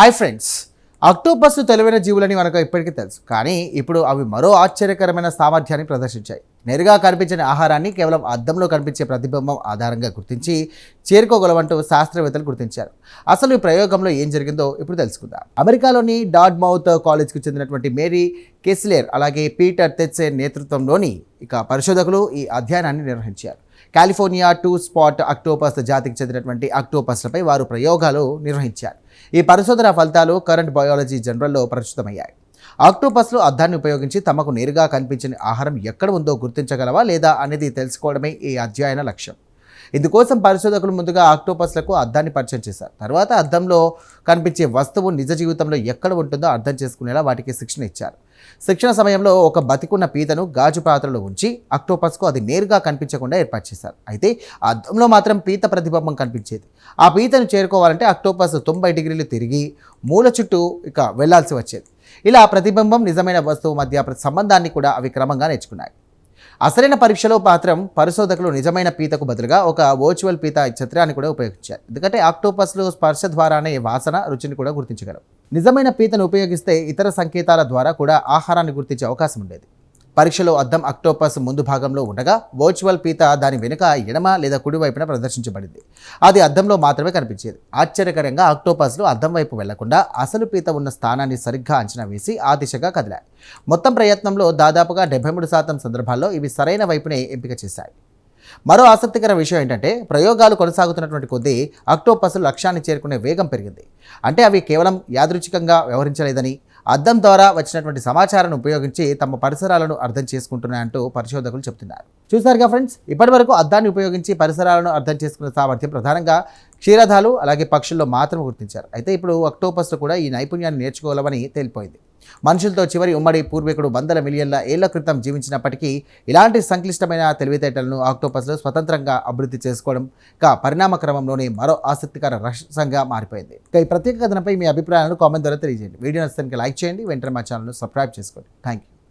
Hi friends, octopus తెలివైన జీవులని మనకు ఇప్పటికీ తెలుసు. కానీ ఇప్పుడు అవి మరో ఆశ్చర్యకరమైన సామర్థ్యాన్ని ప్రదర్శించాయి. నేరుగా కనిపించని ఆహారాన్ని కేవలం అద్దంలో కనిపించే ప్రతిబింబం ఆధారంగా గుర్తించి చేరుకోగలవంటూ శాస్త్రవేత్తలు గుర్తించారు. అసలు ఈ ప్రయోగంలో ఏం జరిగిందో ఇప్పుడు తెలుసుకుందాం. అమెరికాలోని డార్ట్మౌత్ కాలేజ్కి చెందినటువంటి మేరీ కెస్లెర్ అలాగే పీటర్ తెట్సే నేతృత్వంలోని పరిశోధకులు ఈ అధ్యయనాన్ని నిర్వహించారు. కాలిఫోర్నియా 2 స్పాట్ అక్టోపస్ జాతికి చెందినటువంటి అక్టోపస్లపై వారు ప్రయోగాలు నిర్వహించారు. ఈ పరిశోధన ఫలితాలు కరెంట్ బయాలజీ జర్నల్లో ప్రచురితమయ్యాయి. ఆక్టోపస్లు అద్దాన్ని ఉపయోగించి తమకు నేరుగా కనిపించని ఆహారం ఎక్కడ ఉందో గుర్తించగలవా లేదా అనేది తెలుసుకోవడమే ఈ అధ్యయన లక్ష్యం. ఇందుకోసం పరిశోధకులు ముందుగా ఆక్టోపస్లకు అద్దాన్ని పరిచయం చేశారు. తర్వాత అద్దంలో కనిపించే వస్తువు నిజ జీవితంలో ఎక్కడ ఉంటుందో అర్థం చేసుకునేలా వాటికి శిక్షణ ఇచ్చారు. శిక్షణ సమయంలో ఒక బతికున్న పీతను గాజు పాత్రలో ఉంచి అక్టోపస్కు అది నేరుగా కనిపించకుండా ఏర్పాటు చేశారు. అయితే ఆ అద్దంలో మాత్రం పీత ప్రతిబింబం కనిపించేది. ఆ పీతను చేరుకోవాలంటే అక్టోపస్ 90 డిగ్రీలు తిరిగి మూల చుట్టూ వెళ్లాల్సి వచ్చేది. ఇలా ప్రతిబింబం నిజమైన వస్తువు మధ్య సంబంధాన్ని కూడా అవి క్రమంగా నేర్చుకున్నాయి. అసలైన పరీక్షలో మాత్రం పరిశోధకులు నిజమైన పీతకు బదులుగా ఒక వర్చువల్ పీత చిత్రాన్ని కూడా ఉపయోగించారు. ఎందుకంటే ఆక్టోపస్లు స్పర్శ ద్వారానే వాసన, రుచిని కూడా గుర్తించగలవు. నిజమైన పీతను ఉపయోగిస్తే ఇతర సంకేతాల ద్వారా కూడా ఆహారాన్ని గుర్తించే అవకాశం ఉండేది. పరీక్షలో అద్దం అక్టోపస్ ముందు భాగంలో ఉండగా వర్చువల్ పీత దాని వెనుక ఎడమ లేదా కుడి వైపున ప్రదర్శించబడింది. అది అద్దంలో మాత్రమే కనిపించేది. ఆశ్చర్యకరంగా ఆక్టోపస్లు అద్దం వైపు వెళ్లకుండా అసలు పీత ఉన్న స్థానాన్ని సరిగ్గా అంచనా వేసి ఆ దిశగా కదిలాయి. మొత్తం ప్రయత్నంలో దాదాపుగా 73% సందర్భాల్లో ఇవి సరైన వైపునే ఎంపిక చేశాయి. మరో ఆసక్తికర విషయం ఏంటంటే ప్రయోగాలు కొనసాగుతున్నటువంటి కొద్దీ అక్టోపస్లు లక్ష్యాన్ని చేరుకునే వేగం పెరిగింది. అంటే అవి కేవలం యాదృచ్ఛికంగా వ్యవహరించలేదని, అద్దం ద్వారా వచ్చినటువంటి సమాచారాన్ని ఉపయోగించి తమ పరిసరాలను అర్థం చేసుకుంటున్నాయంటూ పరిశోధకులు చెబుతున్నారు. చూసారుగా ఫ్రెండ్స్, ఇప్పటివరకు అద్దాన్ని ఉపయోగించి పరిసరాలను అర్థం చేసుకునే సామర్థ్యం ప్రధానంగా క్షీరదాలు అలాగే పక్షుల్లో మాత్రం గుర్తించారు. అయితే ఇప్పుడు అక్టోపస్లు కూడా ఈ నైపుణ్యాన్ని నేర్చుకోవాలని తేలిపోయింది. మనుషులతో చివరి ఉమ్మడి పూర్వీకుడు వందల మిలియన్ల ఏళ్ల క్రితం జీవించినప్పటికీ ఇలాంటి సంక్లిష్టమైన తెలివితేటలను ఆక్టోపస్లు స్వతంత్రంగా అభివృద్ధి చేసుకోవడం పరిణామ క్రమంలోనే మరో ఆసక్తికర రహస్యంగా మారిపోయింది. ఈ ప్రత్యేక కథనంపై మీ అభిప్రాయాలను కామెంట్ ద్వారా తెలియజేయండి. వీడియో నచ్చితే లైక్ చేయండి, వెంటనే మా ఛానల్ను సబ్స్క్రైబ్ చేసుకోండి. Thank you.